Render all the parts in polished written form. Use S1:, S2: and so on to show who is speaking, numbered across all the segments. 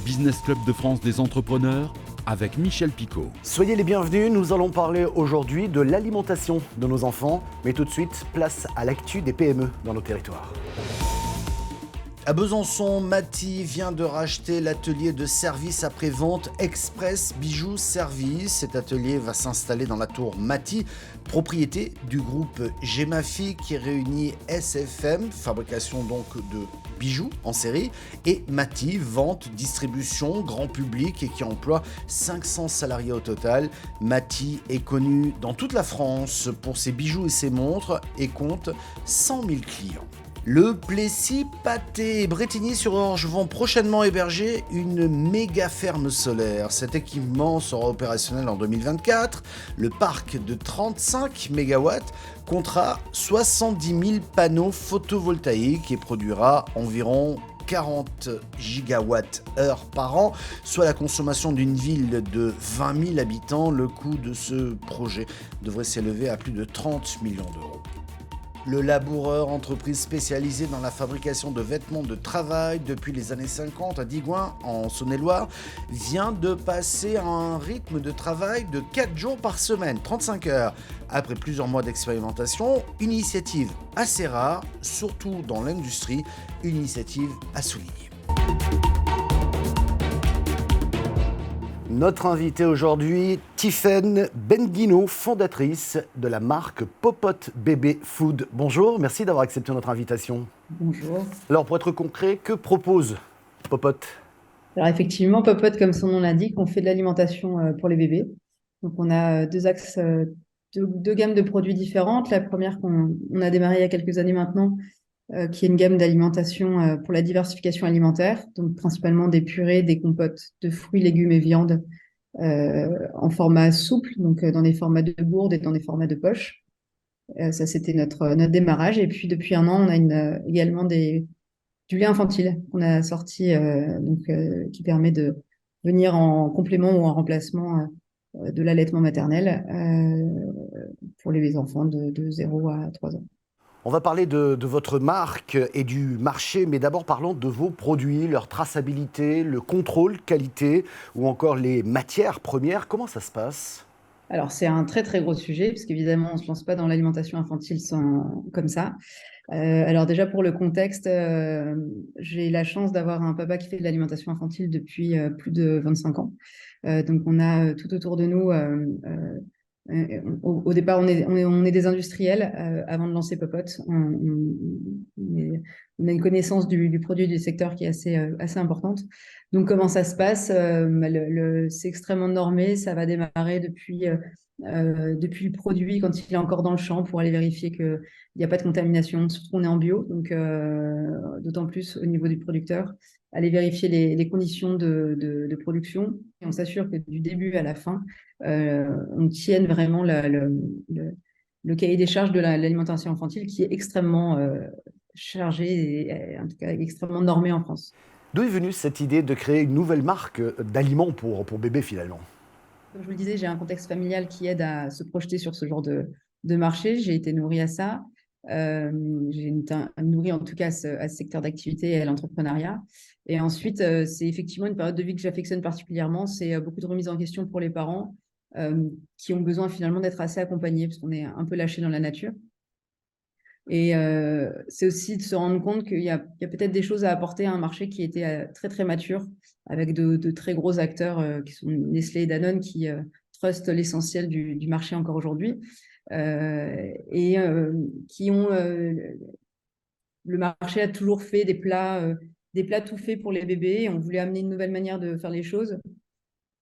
S1: Business Club de France des entrepreneurs avec Michel Picot.
S2: Soyez les bienvenus, nous allons parler aujourd'hui de l'alimentation de nos enfants. Mais tout de suite, place à l'actu des PME dans nos territoires.
S3: À Besançon, Maty vient de racheter l'atelier de service après-vente Express Bijoux Service. Cet atelier va s'installer dans la tour Maty, propriété du groupe Gemafi qui réunit SFM, fabrication donc de bijoux en série, et Maty, vente, distribution, grand public et qui emploie 500 salariés au total. Maty est connu dans toute la France pour ses bijoux et ses montres et compte 100 000 clients. Le Plessis, Patay et Brétigny-sur-Orge vont prochainement héberger une méga ferme solaire. Cet équipement sera opérationnel en 2024. Le parc de 35 MW comptera 70 000 panneaux photovoltaïques et produira environ 40 gigawattheures par an, soit la consommation d'une ville de 20 000 habitants. Le coût de ce projet devrait s'élever à plus de 30 millions d'euros. Le Laboureur, entreprise spécialisée dans la fabrication de vêtements de travail depuis les années 50 à Digoin, en Saône-et-Loire, vient de passer à un rythme de travail de 4 jours par semaine, 35 heures. Après plusieurs mois d'expérimentation, une initiative assez rare, surtout dans l'industrie, une initiative à souligner.
S2: Notre invitée aujourd'hui, Tiffaine Benguino, fondatrice de la marque Popote Bébé Food. Bonjour, merci d'avoir accepté notre invitation.
S4: Bonjour.
S2: Alors pour être concret, que propose Popote ?
S4: Alors effectivement, Popote, comme son nom l'indique, on fait de l'alimentation pour les bébés. Donc on a deux axes, deux gammes de produits différentes. La première qu'on a démarré il y a quelques années maintenant, qui est une gamme d'alimentation pour la diversification alimentaire, donc principalement des purées, des compotes de fruits, légumes et viandes en format souple, donc dans des formats de gourde et dans des formats de poche. Ça, c'était notre démarrage. Et puis depuis un an, on a également du lait infantile qu'on a sorti, qui permet de venir en complément ou en remplacement de l'allaitement maternel pour les enfants de 0 à 3 ans.
S2: On va parler de votre marque et du marché, mais d'abord parlons de vos produits, leur traçabilité, le contrôle qualité ou encore les matières premières. Comment ça se passe ?
S4: Alors, c'est un très, très gros sujet, parce qu'évidemment, on ne se lance pas dans l'alimentation infantile comme ça. Alors déjà, pour le contexte, j'ai la chance d'avoir un papa qui fait de l'alimentation infantile depuis plus de 25 ans. Donc, on a tout autour de nous... au départ, on est des industriels avant de lancer Popote. On a une connaissance du produit, du secteur qui est assez importante. Donc, comment ça se passe ? C'est extrêmement normé. Ça va démarrer depuis le produit quand il est encore dans le champ pour aller vérifier qu'il n'y a pas de contamination. Surtout qu'on est en bio, donc d'autant plus au niveau du producteur. Aller vérifier les conditions de production et on s'assure que du début à la fin, on tienne vraiment le cahier des charges de l'alimentation infantile qui est extrêmement chargé et en tout cas extrêmement normé en France.
S2: D'où est venue cette idée de créer une nouvelle marque d'aliments pour bébés finalement ?
S4: Comme je vous le disais, j'ai un contexte familial qui aide à se projeter sur ce genre de marché. J'ai été nourrie à ça. J'ai nourri en tout cas à ce secteur d'activité et à l'entrepreneuriat. Et ensuite, c'est effectivement une période de vie que j'affectionne particulièrement. C'est beaucoup de remise en question pour les parents qui ont besoin finalement d'être assez accompagnés parce qu'on est un peu lâchés dans la nature. Et c'est aussi de se rendre compte qu'il y a peut-être des choses à apporter à un marché qui était très, très mature avec de très gros acteurs qui sont Nestlé et Danone qui trustent l'essentiel du marché encore aujourd'hui et qui ont... le marché a toujours fait des plats tout faits pour les bébés. On voulait amener une nouvelle manière de faire les choses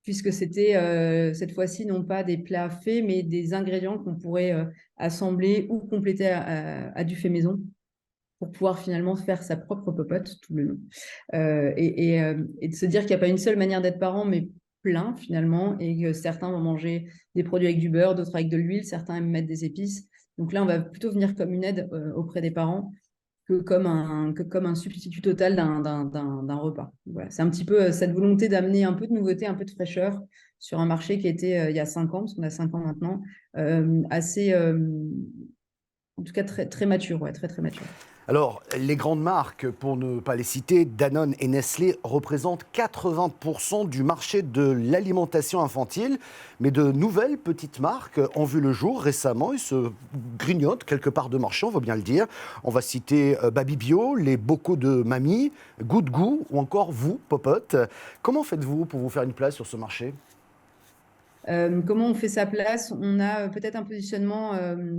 S4: puisque c'était cette fois-ci non pas des plats faits, mais des ingrédients qu'on pourrait assembler ou compléter à du fait maison pour pouvoir finalement faire sa propre popote, tout le nom. Et de se dire qu'il n'y a pas une seule manière d'être parent, mais plein finalement, et que certains vont manger des produits avec du beurre, d'autres avec de l'huile, certains aiment mettre des épices. Donc là, on va plutôt venir comme une aide auprès des parents que comme un substitut total d'un repas. Voilà. C'est un petit peu cette volonté d'amener un peu de nouveauté, un peu de fraîcheur sur un marché qui était, il y a 5 ans, parce qu'on a 5 ans maintenant, assez, en tout cas très, très mature, ouais, très, très mature.
S2: Alors, les grandes marques, pour ne pas les citer, Danone et Nestlé représentent 80% du marché de l'alimentation infantile. Mais de nouvelles petites marques ont vu le jour récemment et se grignotent quelque part de marché, on va bien le dire. On va citer Baby Bio, les bocaux de mamie, Good Goût ou encore vous, Popote. Comment faites-vous pour vous faire une place sur ce marché ?
S4: Comment on fait sa place? On a peut-être un positionnement,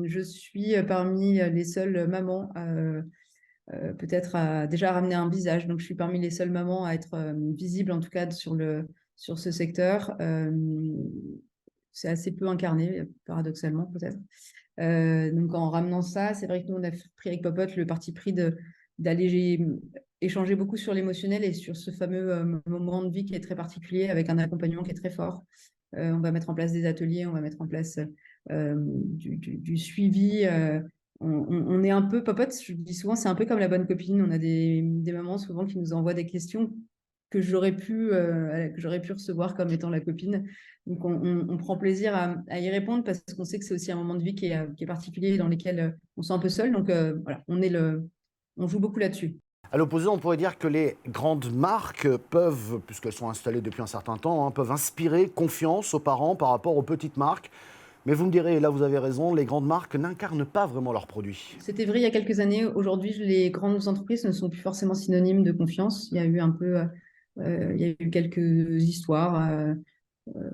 S4: je suis parmi les seules mamans peut-être à déjà ramener un visage. Donc, je suis parmi les seules mamans à être visible, en tout cas, sur ce secteur. C'est assez peu incarné, paradoxalement, peut-être. Donc, en ramenant ça, c'est vrai que nous, on a pris avec Popote le parti pris d'aller échanger beaucoup sur l'émotionnel et sur ce fameux moment de vie qui est très particulier, avec un accompagnement qui est très fort. On va mettre en place des ateliers, on va mettre en place du suivi. On est un peu, Popote, je dis souvent, c'est un peu comme la bonne copine. On a des mamans souvent qui nous envoient des questions que j'aurais pu recevoir comme étant la copine. Donc, on prend plaisir à y répondre parce qu'on sait que c'est aussi un moment de vie qui est particulier, dans lequel on se sent un peu seul. Donc, voilà, on joue beaucoup là-dessus.
S2: À l'opposé, on pourrait dire que les grandes marques peuvent, puisqu'elles sont installées depuis un certain temps, peuvent inspirer confiance aux parents par rapport aux petites marques. Mais vous me direz, et là vous avez raison, les grandes marques n'incarnent pas vraiment leurs produits.
S4: C'était vrai il y a quelques années. Aujourd'hui, les grandes entreprises ne sont plus forcément synonymes de confiance. Il y a eu quelques histoires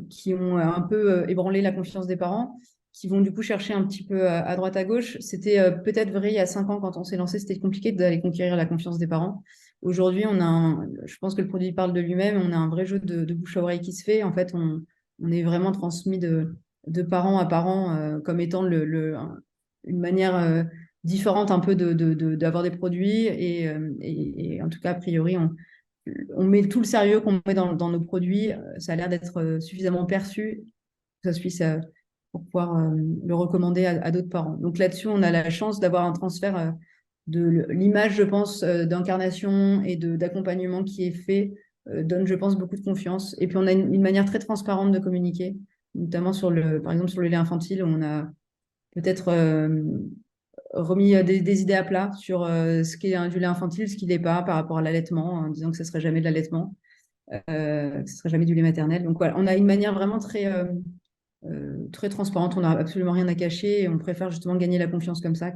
S4: qui ont un peu ébranlé la confiance des parents, qui vont du coup chercher un petit peu à droite à gauche. C'était peut-être vrai il y a 5 ans quand on s'est lancé, c'était compliqué d'aller conquérir la confiance des parents. Aujourd'hui, je pense que le produit parle de lui-même, on a un vrai jeu de bouche à oreille qui se fait. En fait, on est vraiment transmis de parents à parents comme étant une manière différente un peu d'avoir des produits et en tout cas, a priori, on met tout le sérieux qu'on met dans nos produits. Ça a l'air d'être suffisamment perçu que ça puisse pour pouvoir le recommander à d'autres parents. Donc là-dessus, on a la chance d'avoir un transfert de l'image, je pense, d'incarnation et d'accompagnement qui est fait, donne, je pense, beaucoup de confiance. Et puis, on a une manière très transparente de communiquer, notamment par exemple, sur le lait infantile, où on a peut-être remis des idées à plat sur ce qu'est du lait infantile, ce qui n'est pas par rapport à l'allaitement, en disant que ce ne serait jamais de l'allaitement, que ce ne serait jamais du lait maternel. Donc voilà, on a une manière vraiment très transparente, on n'a absolument rien à cacher et on préfère justement gagner la confiance comme ça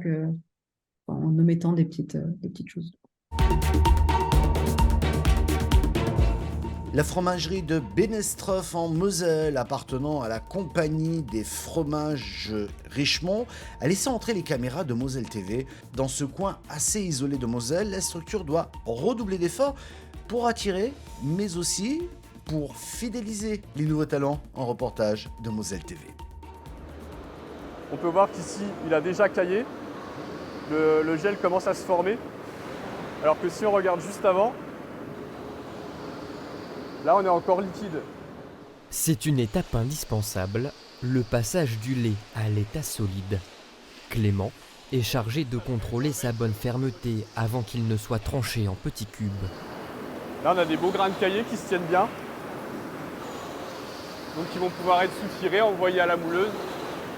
S4: en omettant des petites choses.
S3: La fromagerie de Bennestroff en Moselle, appartenant à la compagnie des fromages Richemont, a laissé entrer les caméras de Moselle TV. Dans ce coin assez isolé de Moselle, la structure doit redoubler d'efforts pour attirer, mais aussi pour fidéliser les nouveaux talents en reportage de Moselle TV.
S5: On peut voir qu'ici, il a déjà caillé. Le gel commence à se former. Alors que si on regarde juste avant, là, on est encore liquide.
S6: C'est une étape indispensable, le passage du lait à l'état solide. Clément est chargé de contrôler sa bonne fermeté avant qu'il ne soit tranché en petits cubes.
S5: Là, on a des beaux grains de caillé qui se tiennent bien. Donc, ils vont pouvoir être soutirés, envoyés à la mouleuse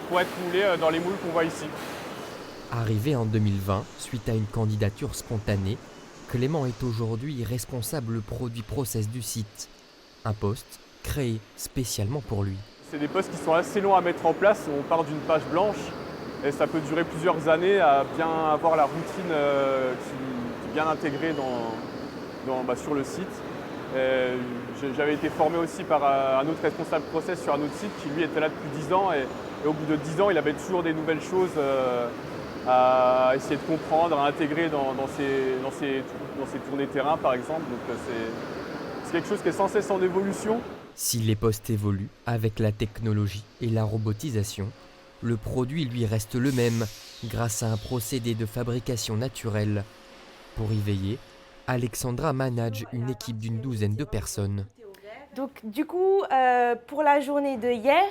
S5: pour être moulés dans les moules qu'on voit ici.
S6: Arrivé en 2020, suite à une candidature spontanée, Clément est aujourd'hui responsable produit process du site. Un poste créé spécialement pour lui.
S5: C'est des postes qui sont assez longs à mettre en place. On part d'une page blanche et ça peut durer plusieurs années à bien avoir la routine qui est bien intégrée sur le site. J'avais été formé aussi par un autre responsable process sur un autre site qui lui était là depuis 10 ans et au bout de 10 ans il avait toujours des nouvelles choses à essayer de comprendre, à intégrer dans ses tournées terrain par exemple. Donc c'est quelque chose qui est sans cesse en évolution.
S6: Si les postes évoluent avec la technologie et la robotisation, le produit lui reste le même grâce à un procédé de fabrication naturelle. Pour y veiller, Alexandra manage une équipe d'une douzaine de personnes.
S7: Donc du coup, pour la journée de hier,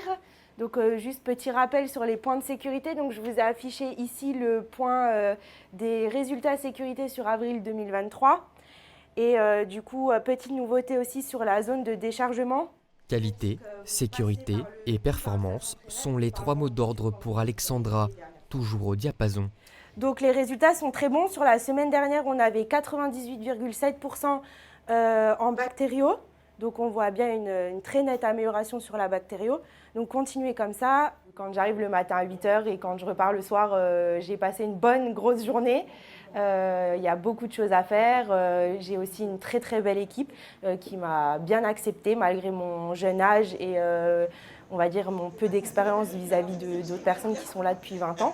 S7: donc juste petit rappel sur les points de sécurité. Donc je vous ai affiché ici le point des résultats sécurité sur avril 2023. Et du coup, petite nouveauté aussi sur la zone de déchargement.
S6: Qualité, sécurité et performance sont les 3 mots d'ordre pour Alexandra, toujours au diapason.
S7: Donc les résultats sont très bons. Sur la semaine dernière, on avait 98,7% en bactériaux. Donc on voit bien une très nette amélioration sur la bactério. Donc continuez comme ça. Quand j'arrive le matin à 8h et quand je repars le soir, j'ai passé une bonne grosse journée. Il y a beaucoup de choses à faire. J'ai aussi une très très belle équipe qui m'a bien acceptée malgré mon jeune âge et on va dire mon peu d'expérience vis-à-vis d'autres personnes qui sont là depuis 20 ans.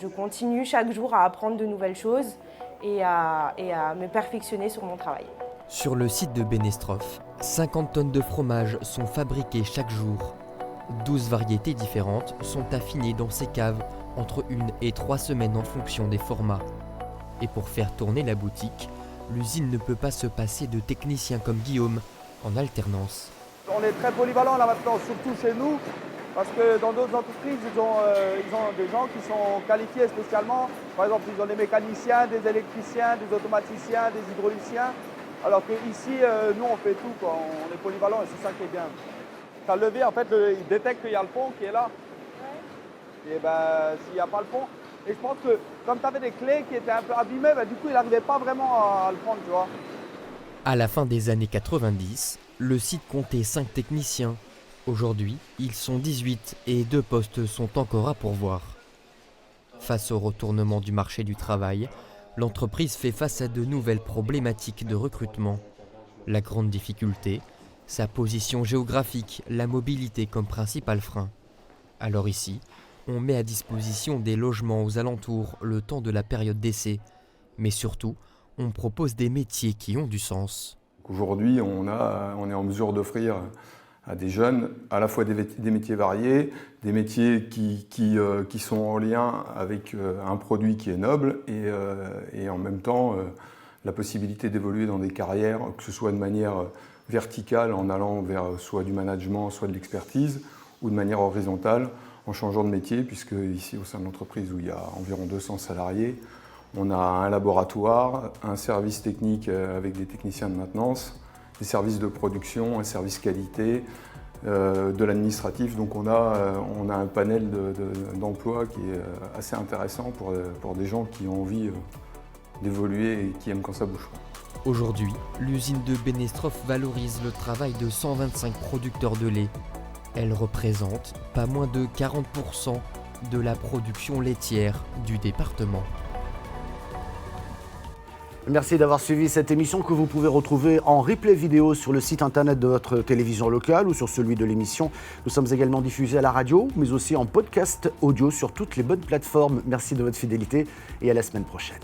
S7: Je continue chaque jour à apprendre de nouvelles choses et à me perfectionner sur mon travail.
S6: Sur le site de Benestroff, 50 tonnes de fromage sont fabriquées chaque jour. 12 variétés différentes sont affinées dans ces caves entre 1 et 3 semaines en fonction des formats. Et pour faire tourner la boutique, l'usine ne peut pas se passer de techniciens comme Guillaume en alternance.
S8: On est très polyvalent là maintenant, surtout chez nous, parce que dans d'autres entreprises, ils ont des gens qui sont qualifiés spécialement. Par exemple, ils ont des mécaniciens, des électriciens, des automaticiens, des hydrauliciens. Alors qu'ici, nous, on fait tout, quoi. On est polyvalent et c'est ça qui est bien. Ça levé, en fait, il détecte qu'il y a le pont qui est là. Ouais. Et ben, s'il n'y a pas le pont, et je pense que comme tu avais des clés qui étaient un peu abîmées, ben, du coup, il n'arrivait pas vraiment à le prendre, tu vois.
S6: À la fin des années 90, le site comptait 5 techniciens. Aujourd'hui, ils sont 18 et 2 postes sont encore à pourvoir. Face au retournement du marché du travail, l'entreprise fait face à de nouvelles problématiques de recrutement. La grande difficulté, sa position géographique, la mobilité comme principal frein. Alors ici, on met à disposition des logements aux alentours le temps de la période d'essai, mais surtout, on propose des métiers qui ont du sens.
S9: Aujourd'hui, on est en mesure d'offrir à des jeunes à la fois des métiers variés, des métiers qui sont en lien avec un produit qui est noble et en même temps la possibilité d'évoluer dans des carrières, que ce soit de manière verticale en allant vers soit du management, soit de l'expertise, ou de manière horizontale en changeant de métier, puisque ici au sein de l'entreprise où il y a environ 200 salariés, on a un laboratoire, un service technique avec des techniciens de maintenance, des services de production, un service qualité, de l'administratif. Donc on a un panel d'emplois qui est assez intéressant pour des gens qui ont envie d'évoluer et qui aiment quand ça bouge.
S6: Aujourd'hui, l'usine de Benestroff valorise le travail de 125 producteurs de lait. Elle représente pas moins de 40% de la production laitière du département.
S2: Merci d'avoir suivi cette émission que vous pouvez retrouver en replay vidéo sur le site internet de votre télévision locale ou sur celui de l'émission. Nous sommes également diffusés à la radio, mais aussi en podcast audio sur toutes les bonnes plateformes. Merci de votre fidélité et à la semaine prochaine.